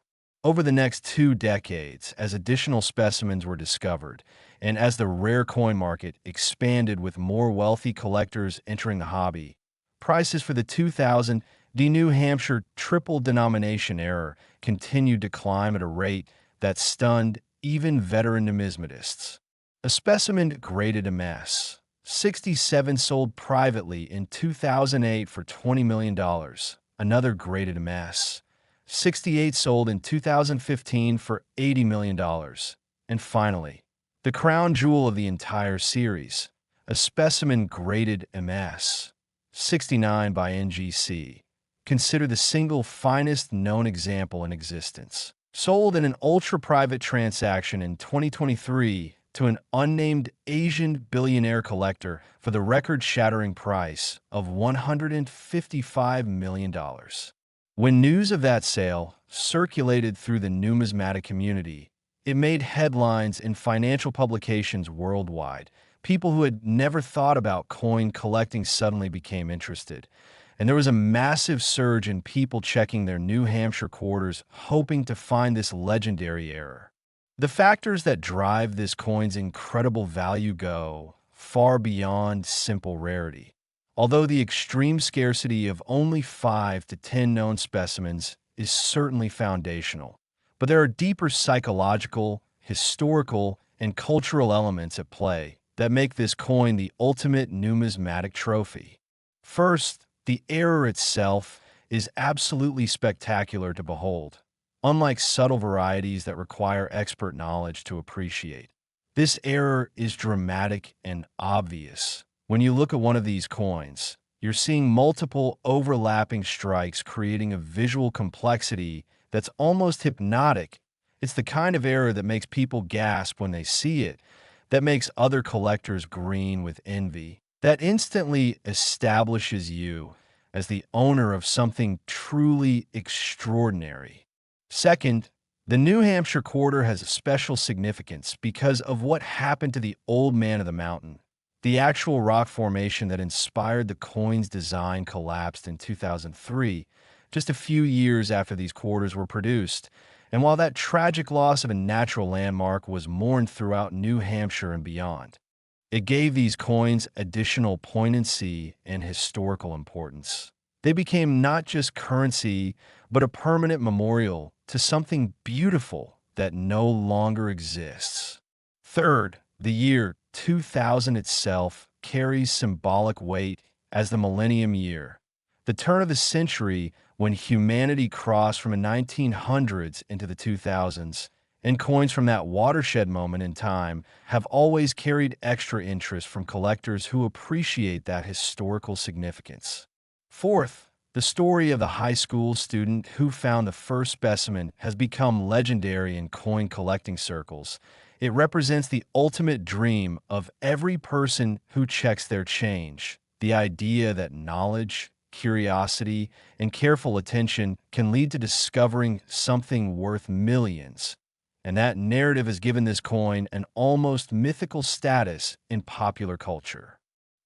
Over the next 2 decades, as additional specimens were discovered, and as the rare coin market expanded with more wealthy collectors entering the hobby, prices for the 2000 New Hampshire triple denomination error continued to climb at a rate that stunned even veteran numismatists. A specimen graded MS 67 sold privately in 2008 for $20 million. Another graded MS 68 sold in 2015 for $80 million. And finally, the crown jewel of the entire series, a specimen graded MS 69 by NGC, considered the single finest known example in existence, sold in an ultra-private transaction in 2023 to an unnamed Asian billionaire collector for the record-shattering price of $155 million. When news of that sale circulated through the numismatic community, it made headlines in financial publications worldwide. People who had never thought about coin collecting suddenly became interested, and there was a massive surge in people checking their New Hampshire quarters, hoping to find this legendary error. The factors that drive this coin's incredible value go far beyond simple rarity. Although the extreme scarcity of only 5 to 10 known specimens is certainly foundational, but there are deeper psychological, historical, and cultural elements at play that make this coin the ultimate numismatic trophy. First, the error itself is absolutely spectacular to behold, unlike subtle varieties that require expert knowledge to appreciate. This error is dramatic and obvious. When you look at one of these coins, you're seeing multiple overlapping strikes creating a visual complexity that's almost hypnotic. It's the kind of error that makes people gasp when they see it, that makes other collectors green with envy, that instantly establishes you as the owner of something truly extraordinary. Second, the New Hampshire Quarter has a special significance because of what happened to the old man of the mountain. The actual rock formation that inspired the coin's design collapsed in 2003, just a few years after these quarters were produced. And while that tragic loss of a natural landmark was mourned throughout New Hampshire and beyond, it gave these coins additional poignancy and historical importance. They became not just currency, but a permanent memorial to something beautiful that no longer exists. Third, the year 2000 itself carries symbolic weight as the millennium year, the turn of the century when humanity crossed from the 1900s into the 2000s, and coins from that watershed moment in time have always carried extra interest from collectors who appreciate that historical significance. Fourth, the story of the high school student who found the first specimen has become legendary in coin collecting circles. It represents the ultimate dream of every person who checks their change. The idea that knowledge, curiosity, and careful attention can lead to discovering something worth millions. And that narrative has given this coin an almost mythical status in popular culture.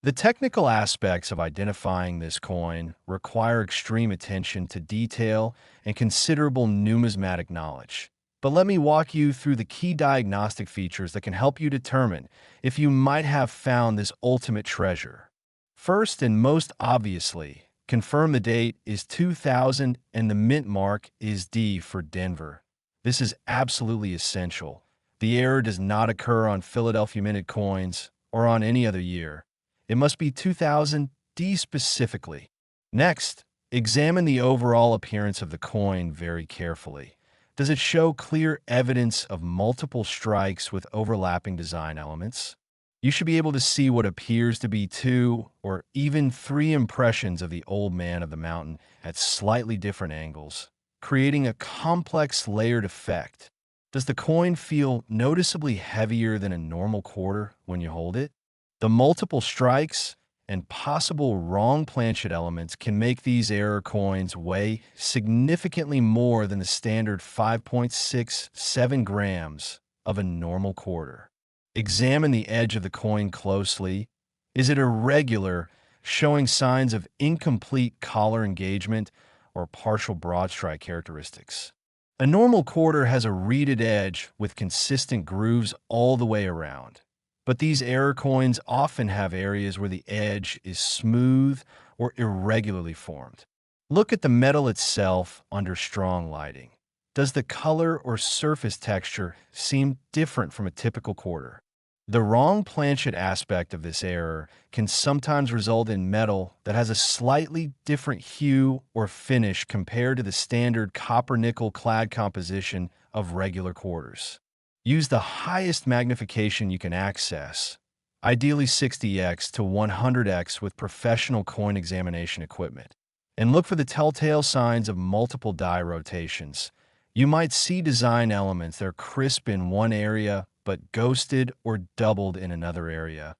The technical aspects of identifying this coin require extreme attention to detail and considerable numismatic knowledge. But let me walk you through the key diagnostic features that can help you determine if you might have found this ultimate treasure. First and most obviously, confirm the date is 2000 and the mint mark is D for Denver. This is absolutely essential. The error does not occur on Philadelphia minted coins or on any other year. It must be 2000 D specifically. Next, examine the overall appearance of the coin very carefully. Does it show clear evidence of multiple strikes with overlapping design elements? You should be able to see what appears to be 2 or even 3 impressions of the old man of the mountain at slightly different angles, creating a complex layered effect. Does the coin feel noticeably heavier than a normal quarter when you hold it? The multiple strikes and possible wrong planchet elements can make these error coins weigh significantly more than the standard 5.67 grams of a normal quarter. Examine the edge of the coin closely. Is it irregular, showing signs of incomplete collar engagement or partial broad strike characteristics? A normal quarter has a reeded edge with consistent grooves all the way around. But these error coins often have areas where the edge is smooth or irregularly formed. Look at the metal itself under strong lighting. Does the color or surface texture seem different from a typical quarter? The wrong planchet aspect of this error can sometimes result in metal that has a slightly different hue or finish compared to the standard copper-nickel clad composition of regular quarters. Use the highest magnification you can access, ideally 60x to 100x with professional coin examination equipment, and look for the telltale signs of multiple die rotations. You might see design elements that are crisp in one area but ghosted or doubled in another area.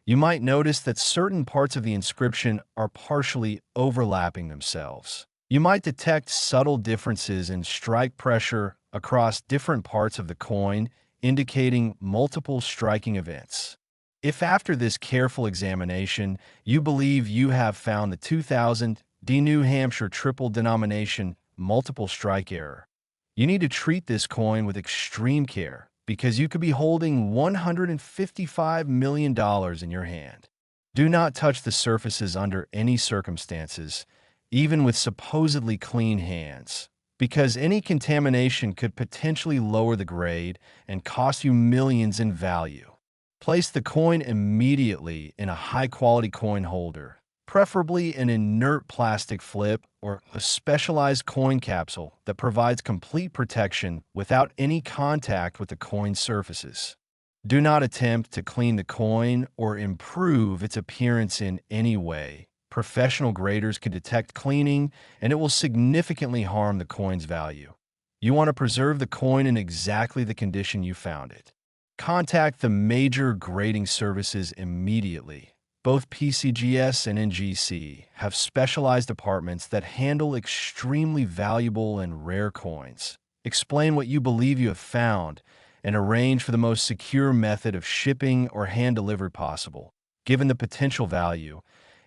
You might notice that certain parts of the inscription are partially overlapping themselves. You might detect subtle differences in strike pressure across different parts of the coin, indicating multiple striking events. If after this careful examination you believe you have found the 2000 D New Hampshire triple denomination multiple strike error, you need to treat this coin with extreme care because you could be holding $155 million in your hand. Do not touch the surfaces under any circumstances, even with supposedly clean hands, because any contamination could potentially lower the grade and cost you millions in value. Place the coin immediately in a high-quality coin holder, preferably an inert plastic flip or a specialized coin capsule that provides complete protection without any contact with the coin surfaces. Do not attempt to clean the coin or improve its appearance in any way. Professional graders can detect cleaning, and it will significantly harm the coin's value. You want to preserve the coin in exactly the condition you found it. Contact the major grading services immediately. Both PCGS and NGC have specialized departments that handle extremely valuable and rare coins. Explain what you believe you have found and arrange for the most secure method of shipping or hand delivery possible. Given the potential value,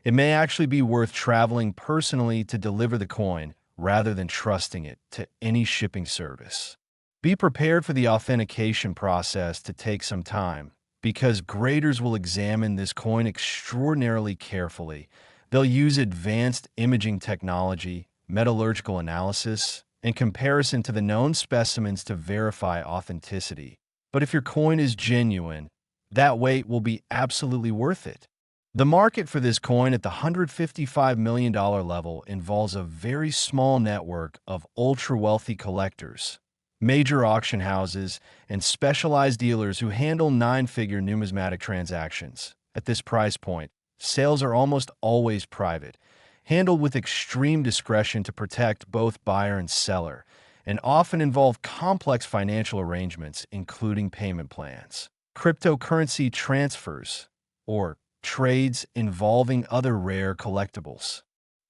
it may actually be worth traveling personally to deliver the coin rather than trusting it to any shipping service. Be prepared for the authentication process to take some time, because graders will examine this coin extraordinarily carefully. They'll use advanced imaging technology, metallurgical analysis, and comparison to the known specimens to verify authenticity. But if your coin is genuine, that wait will be absolutely worth it. The market for this coin at the $155 million level involves a very small network of ultra-wealthy collectors, major auction houses, and specialized dealers who handle nine-figure numismatic transactions. At this price point, sales are almost always private, handled with extreme discretion to protect both buyer and seller, and often involve complex financial arrangements, including payment plans. Cryptocurrency transfers, or trades involving other rare collectibles.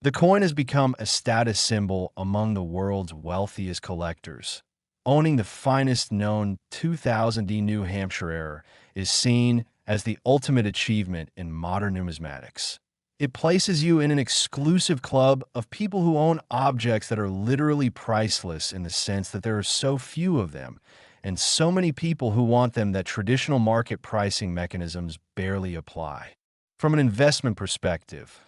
The coin has become a status symbol among the world's wealthiest collectors. Owning the finest known 2000 New Hampshire error is seen as the ultimate achievement in modern numismatics. It places you in an exclusive club of people who own objects that are literally priceless in the sense that there are so few of them, and so many people who want them that traditional market pricing mechanisms barely apply. From an investment perspective,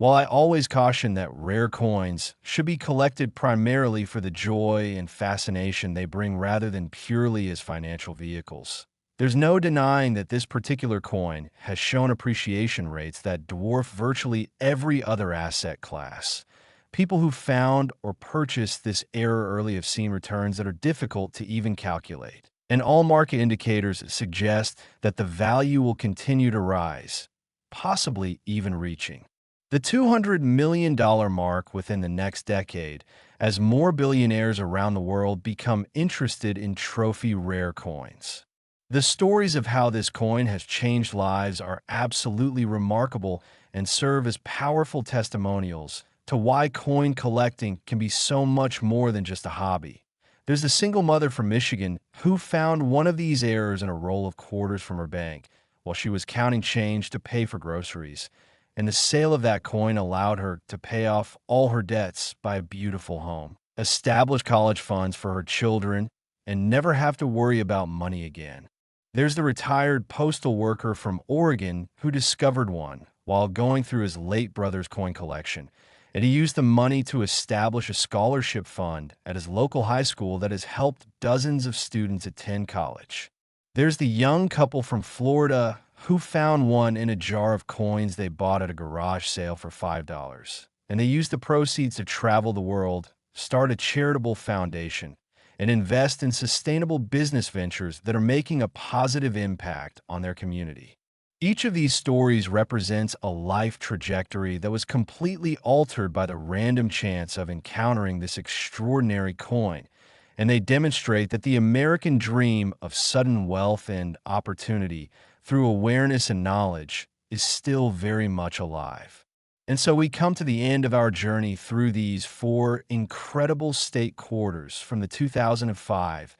while I always caution that rare coins should be collected primarily for the joy and fascination they bring rather than purely as financial vehicles, there's no denying that this particular coin has shown appreciation rates that dwarf virtually every other asset class. People who found or purchased this error early have seen returns that are difficult to even calculate. And all market indicators suggest that the value will continue to rise, possibly even reaching the $200 million mark within the next decade, as more billionaires around the world become interested in trophy rare coins. The stories of how this coin has changed lives are absolutely remarkable and serve as powerful testimonials to why coin collecting can be so much more than just a hobby. There's a single mother from Michigan who found one of these errors in a roll of quarters from her bank while she was counting change to pay for groceries, and the sale of that coin allowed her to pay off all her debts, buy a beautiful home, establish college funds for her children, and never have to worry about money again. There's the retired postal worker from Oregon who discovered one while going through his late brother's coin collection, and he used the money to establish a scholarship fund at his local high school that has helped dozens of students attend college. There's the young couple from Florida who found one in a jar of coins they bought at a garage sale for $5, and they used the proceeds to travel the world, start a charitable foundation, and invest in sustainable business ventures that are making a positive impact on their community. Each of these stories represents a life trajectory that was completely altered by the random chance of encountering this extraordinary coin, and they demonstrate that the American dream of sudden wealth and opportunity through awareness and knowledge is still very much alive. And so we come to the end of our journey through these 4 incredible state quarters from the 2005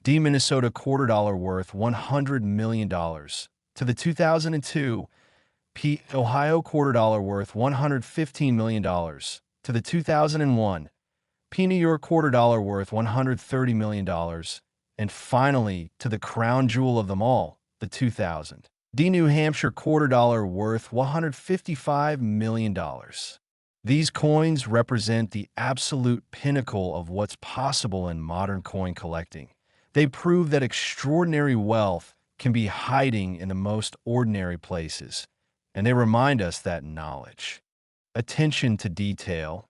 Minnesota quarter dollar worth $100 million to the 2002 Ohio quarter dollar worth $115 million to the 2001 New York quarter dollar worth $130 million, and finally to the crown jewel of them all, the 2000 New Hampshire quarter dollar worth $155 million. These coins represent the absolute pinnacle of what's possible in modern coin collecting. They prove that extraordinary wealth can be hiding in the most ordinary places, and they remind us that knowledge, attention to detail,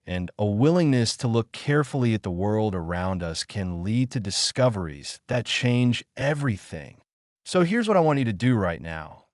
and a willingness to look carefully at the world around us can lead to discoveries that change everything. So here's what I want you to do right now.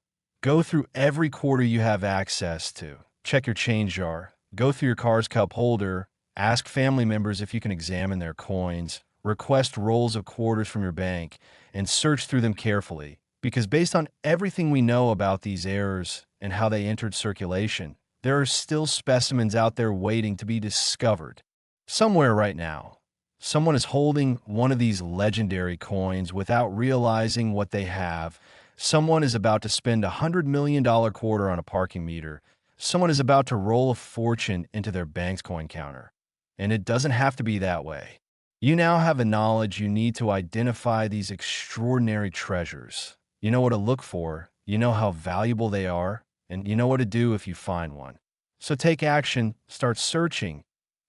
Go through every quarter you have access to. Check your change jar. Go through your car's cup holder. Ask family members if you can examine their coins. Request rolls of quarters from your bank and search through them carefully. Because based on everything we know about these errors and how they entered circulation, there are still specimens out there waiting to be discovered. Somewhere right now, someone is holding one of these legendary coins without realizing what they have. Someone is about to spend a $100 million quarter on a parking meter. Someone is about to roll a fortune into their bank's coin counter. And it doesn't have to be that way. You now have the knowledge you need to identify these extraordinary treasures. You know what to look for, you know how valuable they are, and you know what to do if you find one. So take action, start searching,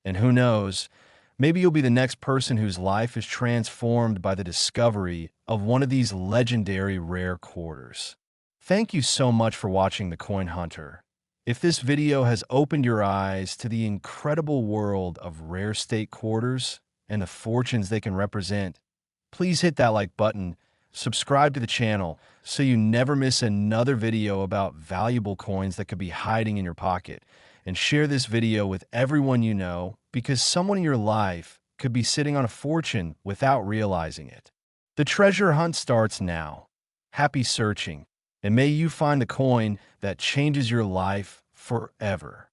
and who knows, maybe you'll be the next person whose life is transformed by the discovery of one of these legendary rare quarters. Thank you so much for watching The Coin Hunter. If this video has opened your eyes to the incredible world of rare state quarters and the fortunes they can represent, please hit that like button, subscribe to the channel so you never miss another video about valuable coins that could be hiding in your pocket, and share this video with everyone you know, because someone in your life could be sitting on a fortune without realizing it. The treasure hunt starts now. Happy searching, and may you find the coin that changes your life forever.